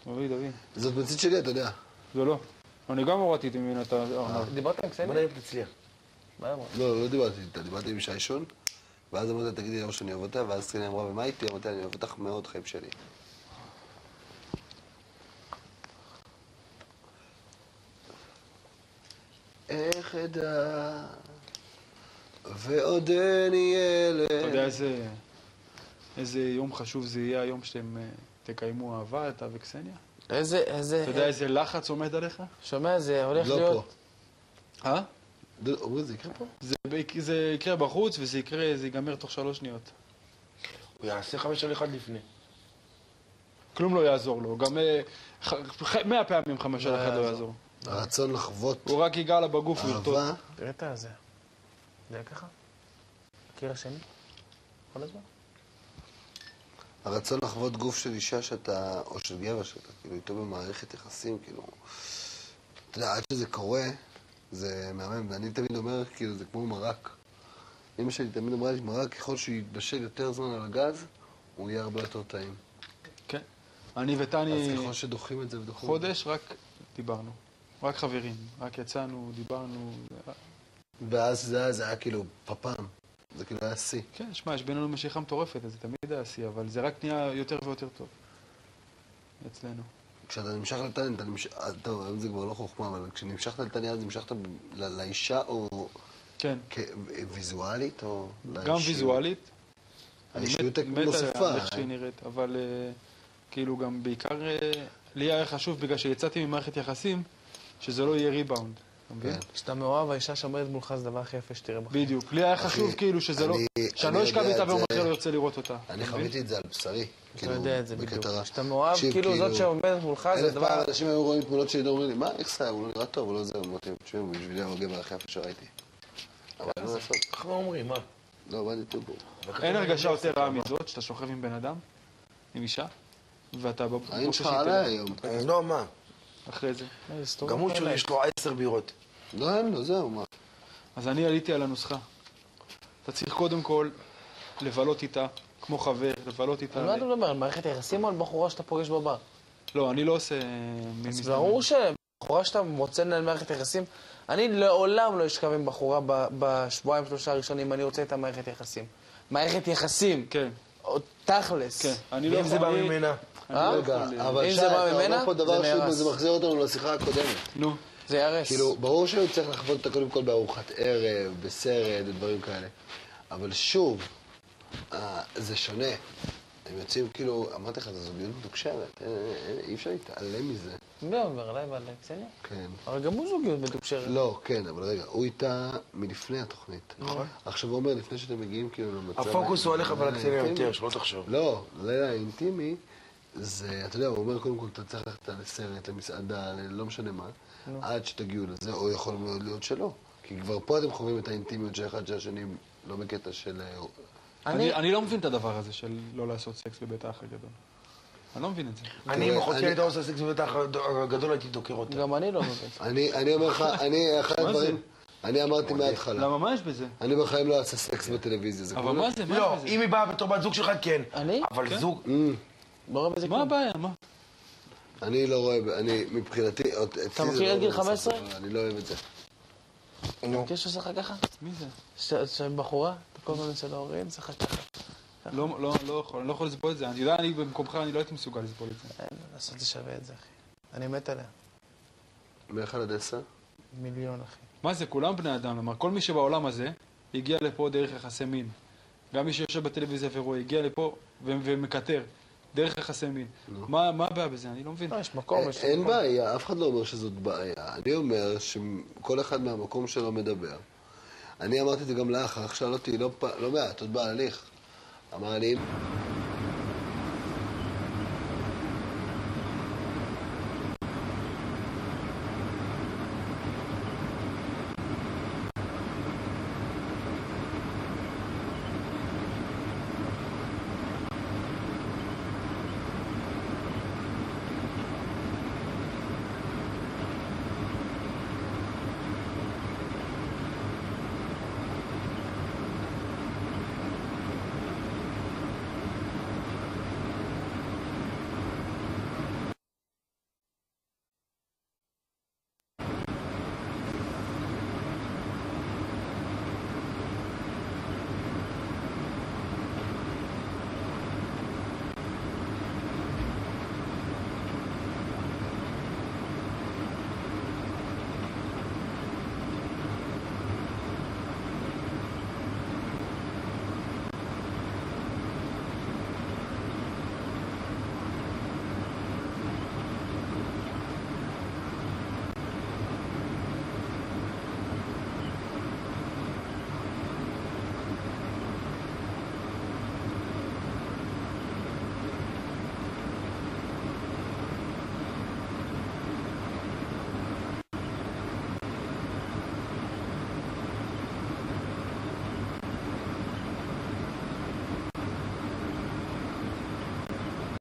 דוד. זאת מצית שלי, אתה יודע. זה לא. אני גם הורדתי ממנה את הארנב. דיברת עם קסניה? בוא נראה אם תצליח. מה אמרת? לא דיברתי איתה, דיברתי עם שיישון, ואז אמרתי, תגידי למה שאני אוהב אותה, ואז קסניה אמרה, ומה איתי? אמרתי, אני אוהב אותך מאוד, חיים שלי. איך אדע, ועודני ילד. אתה יודע איזה יום חשוב זה יהיה היום שאתם תקיימו אהבה, אתה וקסניה? איזה... אתה יודע איזה לחץ עומד עליך? שומע, זה הולך לא להיות... פה. אומרים, זה יקרה פה? זה יקרה בחוץ וזה ייגמר תוך 3 שניות. הוא יעשה 5 על 1 לפני. כלום לא יעזור לו, גם 100 פעמים 5 על 1 לא יעזור. הרצון לחוות הוא רק ייגע לה בגוף וירטוט. אהבה. תראה את זה. זה היה ככה? הקיר השני? כל הזמן? הרצון לחוות גוף של אישה שאתה, או של גבר שאתה, כאילו, איתו במערכת יחסים, כאילו, אתה יודע, עד שזה קורה, זה מהמם, ואני תמיד אומר, כאילו, זה כמו מרק. אמא שלי תמיד אמרה לי, מרק, ככל שהוא יתבשל יותר זמן על הגז, הוא יהיה הרבה יותר טעים. כן. אני וטני אז ככל שדוחים את זה ודוחים... חודש רק דיברנו. רק חברים. רק יצאנו, דיברנו. ואז זה היה כאילו פפם. זה כאילו היה שיא. כן, שמע, יש בינינו משיכה מטורפת, אז זה תמיד היה שיא, אבל זה רק נהיה יותר ויותר טוב. אצלנו. כשאתה נמשך לטני, אתה נמשך... טוב, היום זה כבר לא חוכמה, אבל כשנמשכת לטני, אז נמשכת לאישה או... כן. ויזואלית או... גם ויזואלית. האישיות אני מת נוספה. עליה, איך שהיא נראית, אבל כאילו גם בעיקר לי היה חשוב בגלל שיצאתי ממערכת יחסים, שזה לא יהיה ריבאונד. כשאתה מאוהב, האישה שעומדת מולך זה הדבר הכי יפה שתראה בחיים. בדיוק. לי היה חשוב כאילו שזה לא... שאני לא אשכב איתה ויום אחר לא ירצה לראות אותה. אני חוויתי את זה על בשרי. אתה יודע את זה בדיוק. כשאתה מאוהב, כאילו זאת שעומדת מולך זה אלף הדבר... פעם אנשים היו רואים תמונות שלי ואומרים לי, מה, איך זה? הוא לא נראה טוב, הוא לא זה, אמרתי, תשמעו, בשבילי הגבר הכי יפה שראיתי. אבל לא לעשות. איך לא אומרים, מה? לא, באתי טובו. אין הרגשה יותר רעה מזאת, שאתה שוכב עם בן אדם, עם אישה, ואתה העין שלך עליי היום. לא, מה? אחרי זה. גם הוא שיש לו 10 בירות. לא, אין לו, זהו, מה. אז אני עליתי על הנוסחה. אתה צריך קודם כל לבלות איתה, כמו חבר, לבלות איתה. על מה אתה מדבר? על מערכת היחסים או על בחורה שאתה פוגש בבר? לא, אני לא עושה... אז ברור שבחורה שאתה מוצא לנהל מערכת יחסים, אני לעולם לא אשכב עם בחורה בשבועיים 3 הראשונים, אני רוצה את המערכת יחסים. מערכת יחסים. כן. תכלס. כן. אני לא ואם זה בא ממנה? רגע, אבל שי, אתה אומר פה דבר שזה מחזיר אותנו לשיחה הקודמת. נו. זה ירס. כאילו, ברור שהוא צריך לחוות אותה קודם כל בארוחת ערב, בסרט ודברים כאלה. אבל שוב, זה שונה. הם יוצאים כאילו, אמרתי לך, זו זוגיות מתוקשרת. אי אפשר להתעלם מזה. מי אומר עליי ועל קסניה? כן. אבל גם הוא זוגיות מתוקשרת. לא, כן, אבל רגע, הוא איתה מלפני התוכנית. נכון. עכשיו הוא אומר, לפני שאתם מגיעים כאילו למצב... הפוקוס הוא עליך ועל הקסניה יותר, שלא תחשוב. לא, לילה אינטימי, זה, אתה יודע, הוא אומר קודם כל, אתה צריך ללכת לסרט, למסעדה, לא משנה מה, עד שתגיעו לזה, או יכול מאוד להיות שלא. כי כבר פה אתם חווים את האינטימיות של אחד שהשני לא בקטע של... אני לא מבין את הדבר הזה של לא לעשות סקס בבית האח הגדול. אני לא מבין את זה. אני, אם אחותי הייתה עושה סקס בבית הגדול, הייתי דוקר אותה. גם אני לא מבין. אני אומר לך, אני אחד הדברים... אני אמרתי מההתחלה. למה, מה יש בזה? אני בחיים לא אעשה סקס בטלוויזיה. אבל מה זה? לא, אם היא באה בתור בת זוג שלך, כן. אני? אבל זוג... לא רואה בזה מה כלום. הבעיה? מה? אני לא רואה, אני מבחינתי... אתה מכיר את גיל 15? אני לא אוהב את זה. אתה מכיר שעושה לך ככה? מי זה? שם בחורה? אתה כל הזמן אצל ההורים, זה לך ככה. לא יכול, אני לא יכול לסבול את זה. אני יודע, אני במקומך, אני לא הייתי מסוגל לסבול את זה. אין, לעשות זה שווה את זה, אחי. אני מת עליה. מ-1 עד 10? מיליון, אחי. מה זה? כולם בני אדם. כלומר, כל מי שבעולם הזה הגיע לפה דרך יחסי מין. גם מי שיושב בטלוויזיה ורואה, הגיע לפה ומקטר. דרך יחסי מין. מה הבעיה בזה? אני לא מבין. יש מקום, יש... אין בעיה, אף אחד לא אומר שזאת בעיה. אני אומר שכל אחד מהמקום שלו מדבר. אני אמרתי את זה גם לאח, אח שאל אותי לא מעט, עוד בהליך. אמר לי,